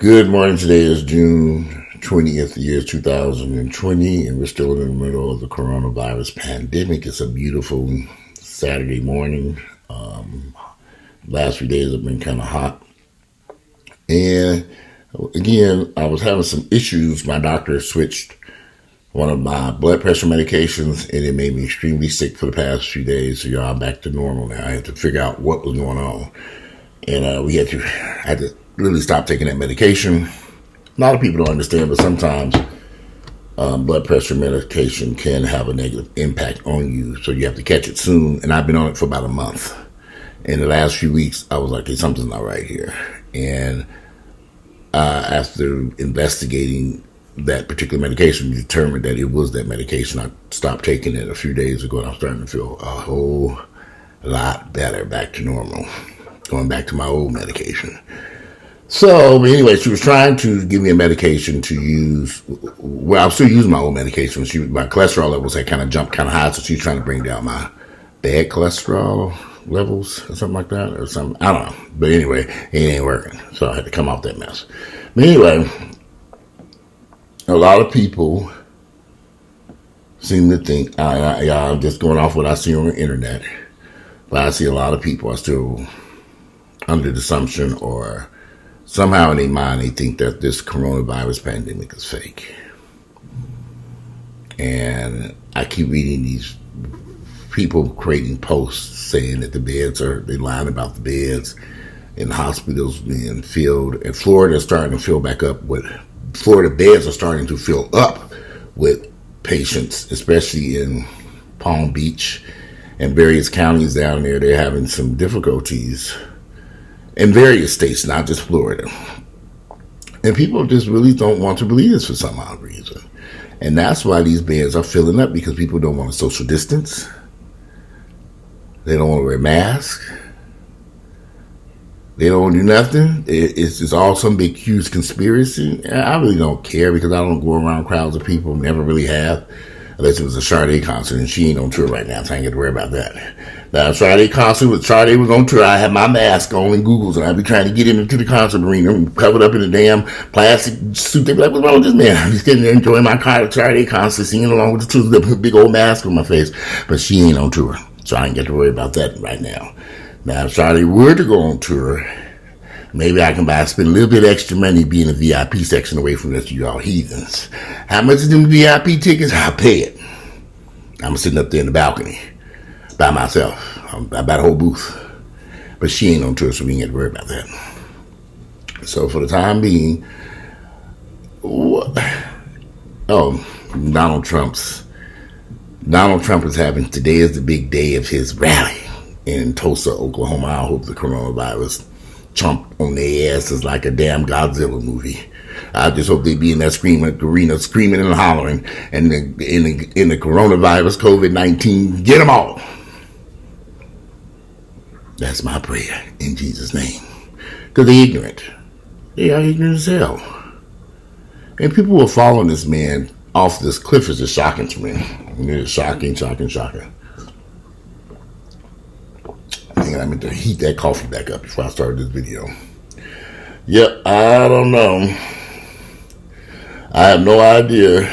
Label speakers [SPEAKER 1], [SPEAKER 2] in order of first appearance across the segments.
[SPEAKER 1] Good morning. Today is June 20th, year 2020, and we're still in the middle of the coronavirus pandemic. It's a beautiful Saturday morning. Last few days have been kind of hot. And again, I was having some issues. My doctor switched one of my blood pressure medications, and it made me extremely sick for the past few days. So y'all, I'm back to normal now. I had to figure out what was going on. And I had to literally stop taking that medication. A lot of people don't understand, but sometimes blood pressure medication can have a negative impact on you. So you have to catch it soon. And I've been on it for about a month. In the last few weeks, I was like, hey, something's not right here. And after investigating that particular medication, determined that it was that medication. I stopped taking it a few days ago, and I'm starting to feel a whole lot better, back to normal. Going back to my old medication. So, anyway, she was trying to give me a medication to use. Well, I was still using my old medication. My cholesterol levels had kind of jumped kind of high, so she was trying to bring down my bad cholesterol levels or something like that, or something. I don't know. But anyway, it ain't working. So I had to come off that mess. But anyway, a lot of people seem to think, I'm just going off what I see on the internet, but I see a lot of people are still under the assumption, or somehow in their mind they think that this coronavirus pandemic is fake. And I keep reading these people creating posts saying that they're lying about the beds in the hospitals being filled. And Florida is starting to fill back up Florida beds are starting to fill up with patients, especially in Palm Beach and various counties down there. They're having some difficulties in various states, not just Florida. And people just really don't want to believe this for some odd reason. And that's why these beds are filling up, because people don't want to social distance. They don't want to wear masks. They don't want to do nothing. It's just all some big, huge conspiracy. I really don't care, because I don't go around crowds of people, never really have. Unless it was a Sade concert, and she ain't on tour right now, so I ain't got to worry about that. Now, Sade was on tour. I had my mask on and Googles, and I'd be trying to get into the concert arena, covered up in a damn plastic suit. They'd be like, what's wrong with this man? I'm just getting there enjoying my Sade concert, singing along with the big old mask on my face. But she ain't on tour, so I ain't got to worry about that right now. Now, if Sade were to go on tour, maybe I can spend a little bit extra money being a VIP section away from this, you all heathens. How much is them VIP tickets? I'll pay it. I'm sitting up there in the balcony by myself. I bought a whole booth. But she ain't on tour, so we ain't got to worry about that. So for the time being, Donald Trump is having, today is the big day of his rally in Tulsa, Oklahoma. I hope the coronavirus chomp on their asses like a damn Godzilla movie. I just hope they be in that arena screaming and hollering, and in the coronavirus, COVID-19, get them all. That's my prayer in Jesus' name. Because they're ignorant. They are ignorant as hell. And people who are following this man off this cliff is just shocking to me. It's shocking. I meant to heat that coffee back up before I started this video. Yep, I don't know. I have no idea.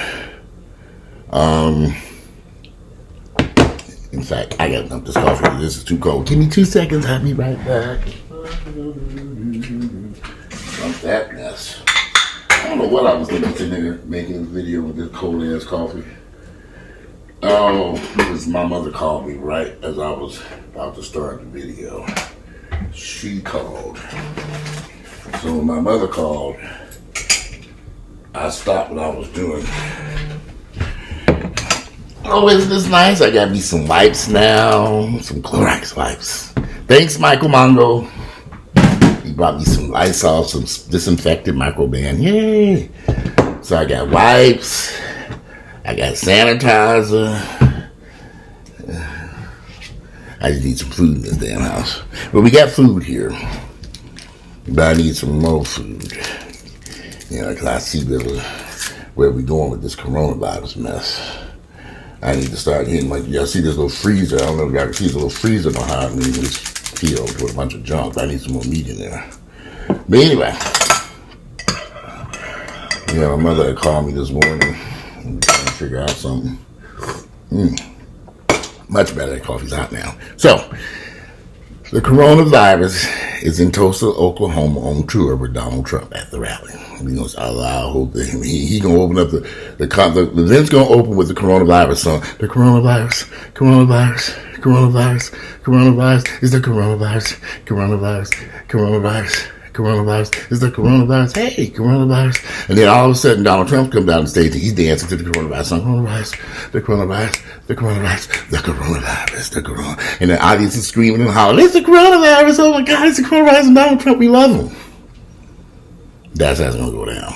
[SPEAKER 1] In fact, I gotta dump this coffee. This is too cold. Give me 2 seconds. I'll be right back. Dump that mess. I don't know what I was thinking today, making a video with this cold ass coffee. Oh, because my mother called me right as I was about to start the video. She called. So when my mother called, I stopped what I was doing. Oh, isn't this nice? I got me some wipes now, some Clorox wipes. Thanks, Michael Mongo. He brought me some Lysol, some disinfectant Microban. Yay! So I got wipes. I got sanitizer. I just need some food in this damn house. But we got food here. But I need some more food. You know, because I see where we're going with this coronavirus mess. I need to start hitting, like, y'all see this little freezer. I don't know if y'all can see this little freezer behind me in this field with a bunch of junk. I need some more meat in there. But anyway, Yeah, my mother had called me this morning. I'm trying to figure out something. Much better. That coffee's hot now. So, the coronavirus is in Tulsa, Oklahoma on tour with Donald Trump at the rally. I hope that he gonna open up the event's gonna open with the coronavirus song. The coronavirus, coronavirus, coronavirus, coronavirus is the coronavirus, coronavirus, coronavirus. Coronavirus is the coronavirus. Hey, coronavirus. And then all of a sudden, Donald Trump comes down the stage and he's dancing to the coronavirus song. Coronavirus, the coronavirus, the coronavirus, the coronavirus, the coronavirus. And the audience is screaming and hollering, it's the coronavirus. Oh my God, it's the coronavirus. And Donald Trump, we love him. That's how it's going to go down.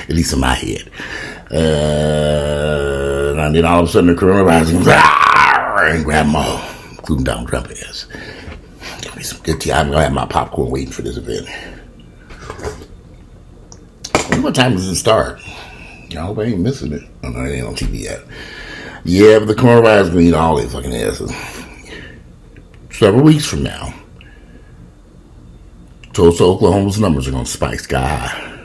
[SPEAKER 1] At least in my head. And then all of a sudden, the coronavirus goes, and grab them all, including Donald Trump is. Some good tea. I'm gonna have my popcorn waiting for this event. I wonder what time does it start? I hope I ain't missing it. Oh, no, it ain't on TV yet. Yeah, but the coronavirus is gonna eat all their fucking asses. Several weeks from now, Tulsa, Oklahoma's numbers are gonna spike sky high.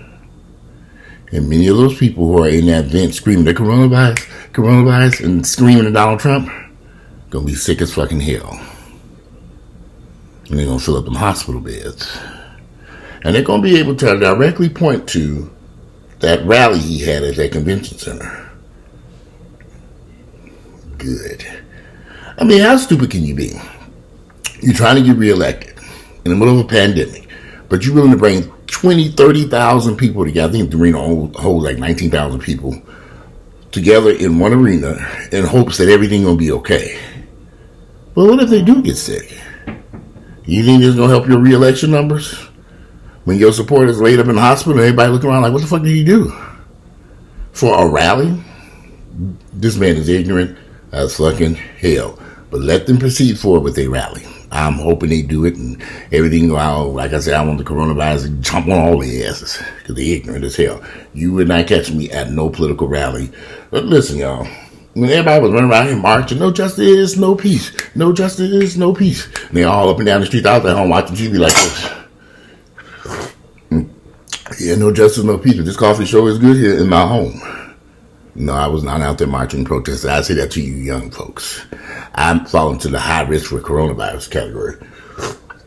[SPEAKER 1] And many of those people who are in that event screaming the coronavirus, and screaming at Donald Trump, gonna be sick as fucking hell. And they're going to fill up them hospital beds. And they're going to be able to directly point to that rally he had at that convention center. Good. I mean, how stupid can you be? You're trying to get reelected in the middle of a pandemic, but you're willing to bring 20, 30,000 people together. I think the arena holds like 19,000 people together in one arena in hopes that everything's going to be okay. But what if they do get sick? You think this is going to help your re-election numbers? When your supporters laid up in the hospital and everybody looking around like, what the fuck did he do? For a rally? This man is ignorant as fucking hell. But let them proceed forward with their rally. I'm hoping they do it and everything go out. Like I said, I want the coronavirus to jump on all their asses because they're ignorant as hell. You would not catch me at no political rally. But listen, y'all. When everybody was running around here marching, no justice, no peace. No justice, no peace. And they're all up and down the street. I was at home watching TV like this. Yeah, no justice, no peace. But this coffee show is good here in my home. No, I was not out there marching, protesting. I say that to you young folks. I'm falling to the high risk for coronavirus category.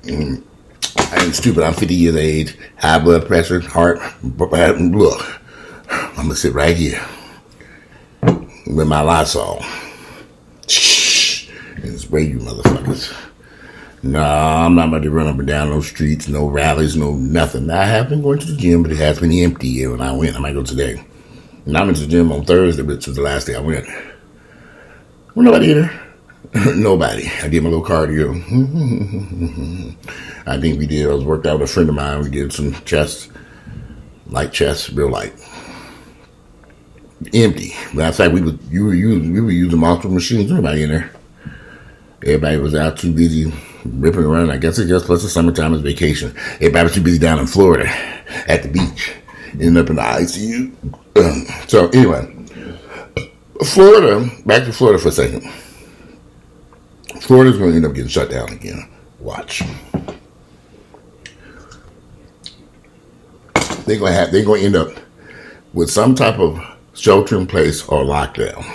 [SPEAKER 1] I ain't stupid. I'm 50 years of age, high blood pressure, heart. Look, I'm going to sit right here with my Lysol and spray you motherfuckers. No, I'm not about to run up and down those streets, no rallies, no nothing. I have been going to the gym, but it has been empty here when I went. I might go today. And I went to the gym on Thursday, but it was the last day I went. Well, nobody in there. Nobody. I did my little cardio. I think we did. I was worked out with a friend of mine. We did some chest, light chest, real light. Empty. Matter of fact, we were using multiple machines. Nobody in there. Everybody was out too busy ripping around. I guess it's just plus the summertime is vacation. Everybody was too busy down in Florida at the beach. Ended up in the ICU. So anyway, Florida, back to Florida for a second. Florida's going to end up getting shut down again. Watch. They're going to end up with some type of shelter in place or lockdown.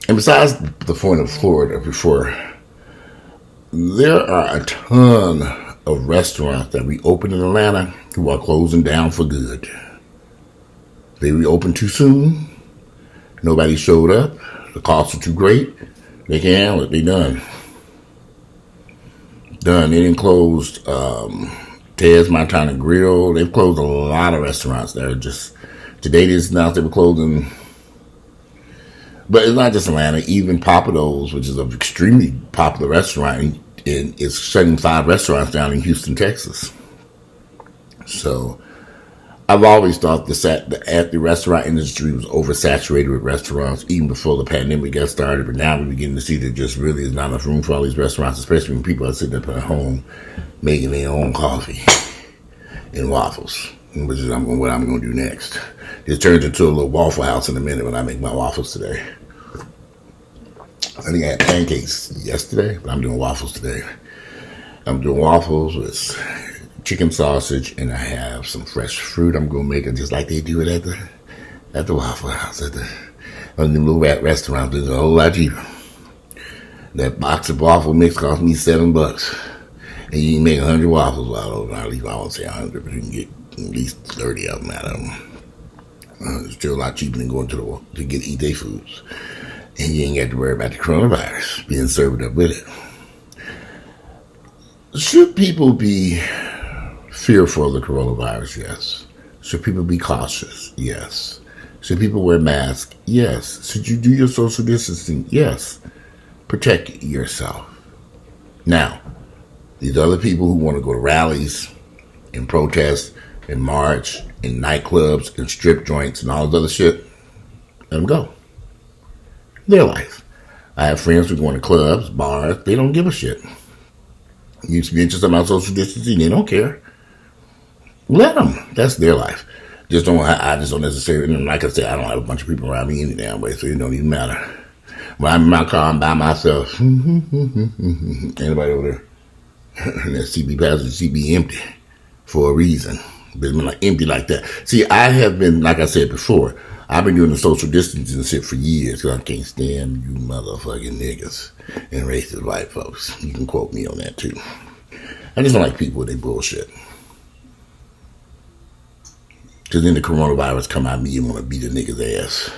[SPEAKER 1] And besides the point of Florida before, there are a ton of restaurants that reopened in Atlanta who are closing down for good. They reopened too soon. Nobody showed up. The costs are too great. They can't handle it. They done. They didn't close Ted's Montana Grill. They've closed a lot of restaurants that are just, today they just announced they were closing. But it's not just Atlanta. Even Papados, which is an extremely popular restaurant, is shutting 5 restaurants down in Houston, Texas. So I've always thought the restaurant industry was oversaturated with restaurants even before the pandemic got started. But now we're beginning to see that just really is not enough room for all these restaurants, especially when people are sitting up at home making their own coffee and waffles, which is what I'm going to do next. It turns into a little Waffle House in a minute when I make my waffles today. I think I had pancakes yesterday, but I'm doing waffles today. I'm doing waffles with chicken sausage, and I have some fresh fruit. I'm gonna make it just like they do it at the Waffle House, at the little restaurant. It's a whole lot cheaper. That box of waffle mix cost me $7, and you can make 100 waffles out of them. At least I won't say 100, but you can get at least 30 of them out of them. It's still a lot cheaper than going to eat their foods, and you ain't got to worry about the coronavirus being served up with it. Should people be fearful of the coronavirus? Yes. Should people be cautious? Yes. Should people wear masks? Yes. Should you do your social distancing? Yes. Protect yourself. Now, these other people who want to go to rallies and protest and march and nightclubs and strip joints and all this other shit, let them go. Their life. I have friends who go to clubs, bars, they don't give a shit. You mention something about social distancing, they don't care. Let them. That's their life. I just don't necessarily, like I said, I don't have a bunch of people around me any damn way, so it don't even matter. When I'm in my car, I'm by myself. Anybody over there? That CB passenger seat be empty for a reason. It's been like empty like that. See, I have been, like I said before, I've been doing the social distancing shit for years because I can't stand you motherfucking niggas and racist white folks. You can quote me on that too. I just don't like people with their bullshit. Because then the coronavirus come out of me and want to beat a nigga's ass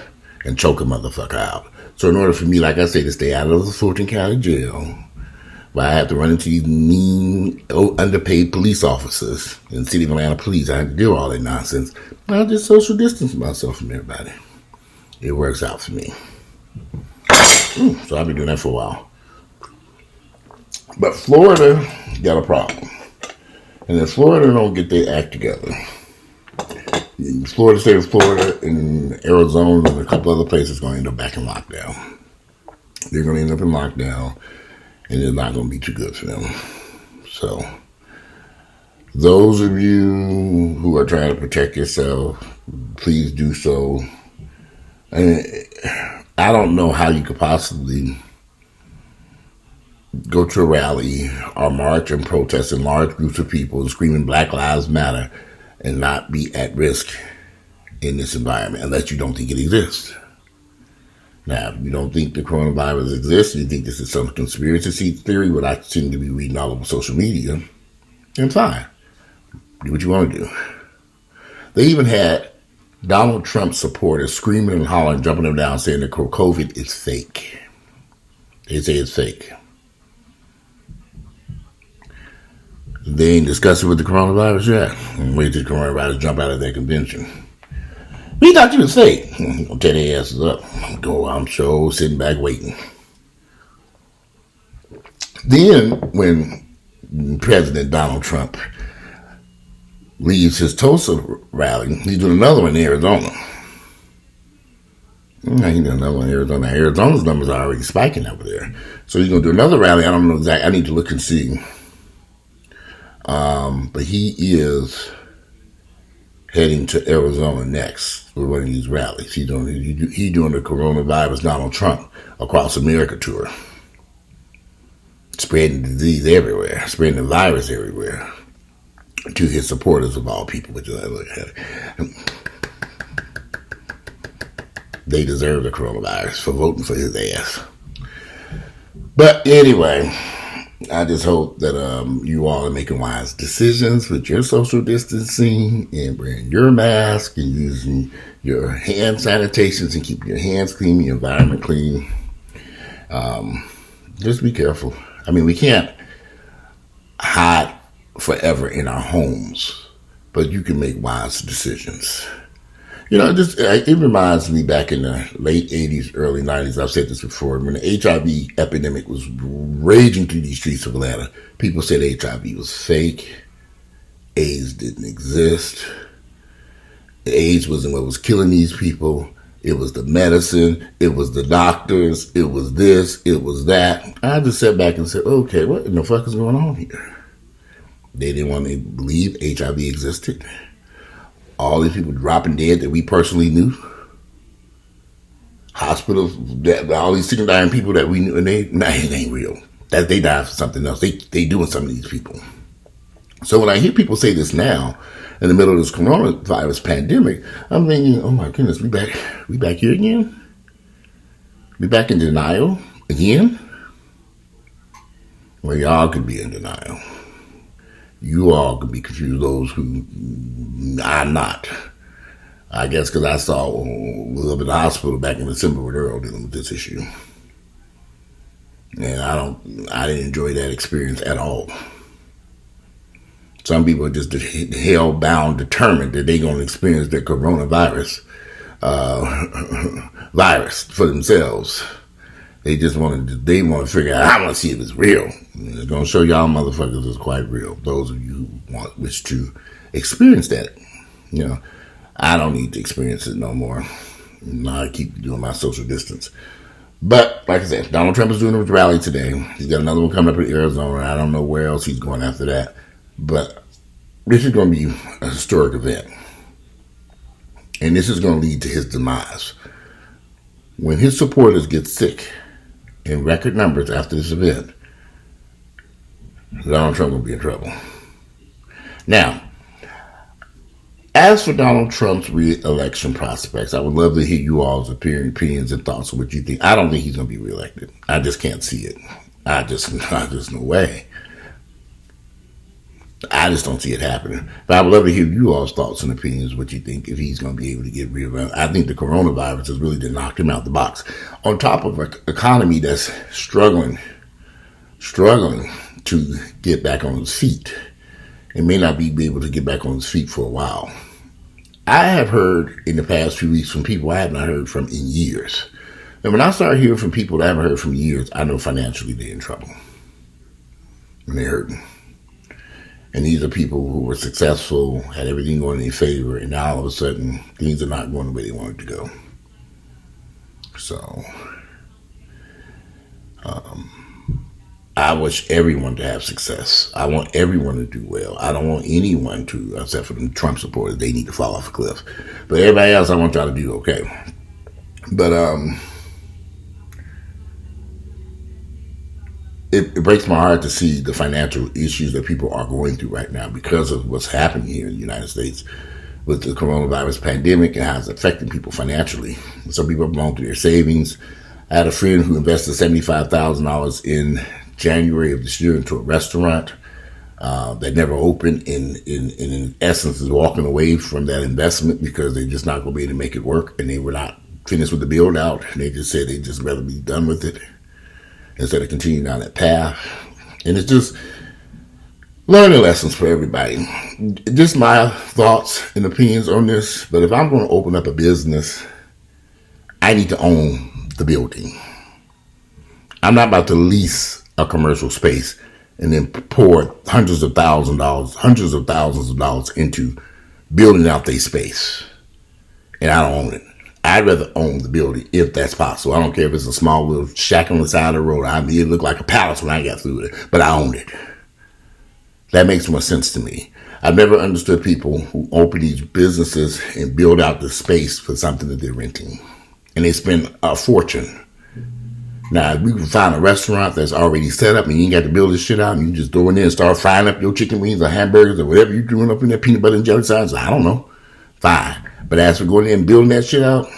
[SPEAKER 1] and choke a motherfucker out. So in order for me, like I say, to stay out of the Fulton County Jail, where I have to run into these mean, underpaid police officers in the city of Atlanta police, I have to deal with all that nonsense. I just social distance myself from everybody. It works out for me. So I've been doing that for a while. But Florida got a problem. And if Florida don't get their act together, Florida, state of Florida, and Arizona, and a couple other places going to end up back in lockdown. They're going to end up in lockdown, and it's not going to be too good for them. So, those of you who are trying to protect yourself, please do so. And I don't know how you could possibly go to a rally or march and protest in large groups of people screaming Black Lives Matter and not be at risk in this environment unless you don't think it exists. Now, if you don't think the coronavirus exists, you think this is some conspiracy theory, what I seem to be reading all over social media, then fine. Do what you want to do. They even had Donald Trump supporters screaming and hollering, jumping them down, saying that COVID is fake. They say it's fake. They ain't discussing with the coronavirus yet. And wait till the coronavirus jump out of their convention. We thought you was fake. Gonna tear their asses up. I'm sure sitting back waiting. Then when President Donald Trump leaves his Tulsa rally, he's doing another one in Arizona. He's doing another one in Arizona. Arizona's numbers are already spiking over there. So he's gonna do another rally. I don't know exactly. I need to look and see. But he is heading to Arizona next with one of these rallies. He's doing the coronavirus Donald Trump across America tour, spreading the disease everywhere, spreading the virus everywhere to his supporters of all people. Which I look at it. They deserve the coronavirus for voting for his ass. But anyway, I just hope that you all are making wise decisions with your social distancing and wearing your mask and using your hand sanitations and keeping your hands clean, your environment clean. Just be careful. I mean, we can't hide forever in our homes, but you can make wise decisions. You know, it reminds me back in the late 80s, early 90s, I've said this before, when the HIV epidemic was raging through these streets of Atlanta, people said HIV was fake, AIDS didn't exist, AIDS wasn't what was killing these people, it was the medicine, it was the doctors, it was this, it was that. I just sat back and said, okay, what in the fuck is going on here? They didn't want to believe HIV existed. All these people dropping dead that we personally knew. Hospitals, all these sick and dying people that we knew, and it ain't real. That they died for something else. They doing something to these people. So when I hear people say this now, in the middle of this coronavirus pandemic, I'm thinking, oh my goodness, we back here again? We back in denial again? Well, y'all could be in denial. You all could be confused, those who I'm not. I guess because I was up in the hospital back in December with Earl dealing with this issue. And I didn't enjoy that experience at all. Some people are just hell-bound, determined that they're going to experience their coronavirus virus for themselves. They want to figure out, I want to see if it's real. It's going to show y'all motherfuckers it's quite real. Those of you who wish to experience that. I don't need to experience it no more. I keep doing my social distance. But, like I said, Donald Trump is doing a rally today. He's got another one coming up in Arizona. I don't know where else he's going after that. But this is going to be a historic event. And this is going to lead to his demise. When his supporters get sick in record numbers after this event, Donald Trump will be in trouble. Now, as for Donald Trump's re-election prospects, I would love to hear you all's opinions and thoughts on what you think. I don't think he's going to be reelected. I just can't see it. I just no way. I just don't see it happening. But I would love to hear you all's thoughts and opinions, what you think, if he's going to be able to get reelected. I think the coronavirus has really knocked him out the box. On top of an economy that's struggling to get back on its feet. It may not be able to get back on its feet for a while. I have heard in the past few weeks from people I have not heard from in years. And when I start hearing from people that I haven't heard from in years, I know financially they're in trouble. And they're hurting. And these are people who were successful, had everything going in their favor, and now all of a sudden, things are not going the way they wanted to go. So, I wish everyone to have success. I want everyone to do well. I don't want anyone to, except for the Trump supporters, they need to fall off a cliff. But everybody else, I want y'all to do okay. But it breaks my heart to see the financial issues that people are going through right now because of what's happening here in the United States with the coronavirus pandemic and how it's affecting people financially. Some people have blown through their savings. I had a friend who invested $75,000 in January of this year into a restaurant that never opened, and in essence is walking away from that investment because they're just not going to be able to make it work, and they were not finished with the build out. They just said they'd just rather be done with it instead of continuing down that path. And it's just learning lessons for everybody. Just my thoughts and opinions on this, but if I'm going to open up a business, I need to own the building. I'm not about to lease a commercial space and then pour hundreds of thousands of dollars into building out their space. And I don't own it. I'd rather own the building if that's possible. I don't care if it's a small little shack on the side of the road. I mean, it looked like a palace when I got through it, but I own it. That makes more sense to me. I've never understood people who open these businesses and build out the space for something that they're renting. And they spend a fortune. Now, if we can find a restaurant that's already set up and you ain't got to build this shit out and you just go in there and start frying up your chicken wings or hamburgers or whatever you're doing up in there, peanut butter and jelly sandwiches, I don't know. Fine. But as for going in and building that shit out,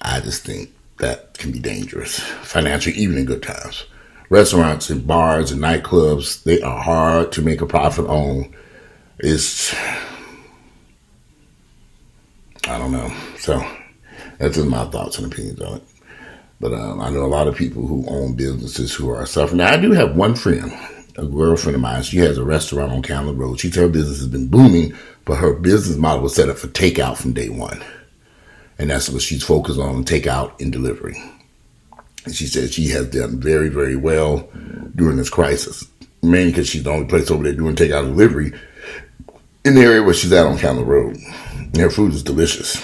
[SPEAKER 1] I just think that can be dangerous financially, even in good times. Restaurants and bars and nightclubs, they are hard to make a profit on. I don't know. So that's just my thoughts and opinions on it. But I know a lot of people who own businesses who are suffering. Now, I do have one friend, a girlfriend of mine. She has a restaurant on County Road. She said her business has been booming, but her business model was set up for takeout from day one. And that's what she's focused on, takeout and delivery. And she said she has done very, very well during this crisis. Mainly because she's the only place over there doing takeout and delivery in the area where she's at on County Road. And her food is delicious.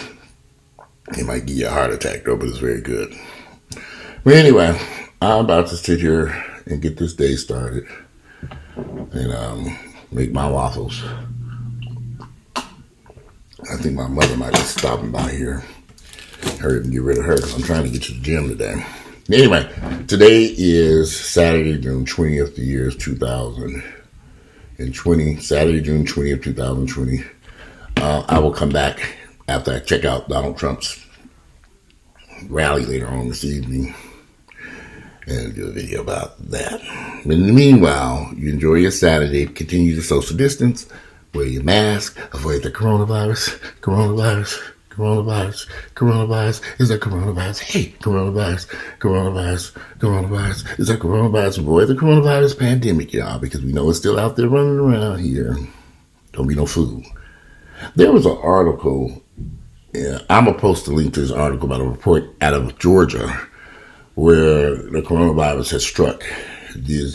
[SPEAKER 1] It might give you a heart attack though, but it's very good. But anyway, I'm about to sit here and get this day started and make my waffles. I think my mother might be stopping by here. Hurry up and get rid of her because I'm trying to get to the gym today. Anyway, today is Saturday, June 20th, the year is 2020. Saturday, June 20th, 2020. I will come back after I check out Donald Trump's rally later on this evening and do a video about that. In the meanwhile, you enjoy your Saturday, continue to social distance, wear your mask, avoid the coronavirus. Is that coronavirus? Hey, coronavirus. Is that coronavirus? Avoid the coronavirus pandemic, y'all, because we know it's still out there running around here. Don't be no fool. There was an article, I'm going to post a link to this article about a report out of Georgia where the coronavirus has struck.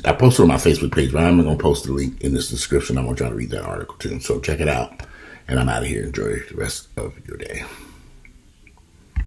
[SPEAKER 1] I posted on my Facebook page, but I'm going to post the link in this description. I want y'all to read that article too. So check it out. And I'm out of here. Enjoy the rest of your day.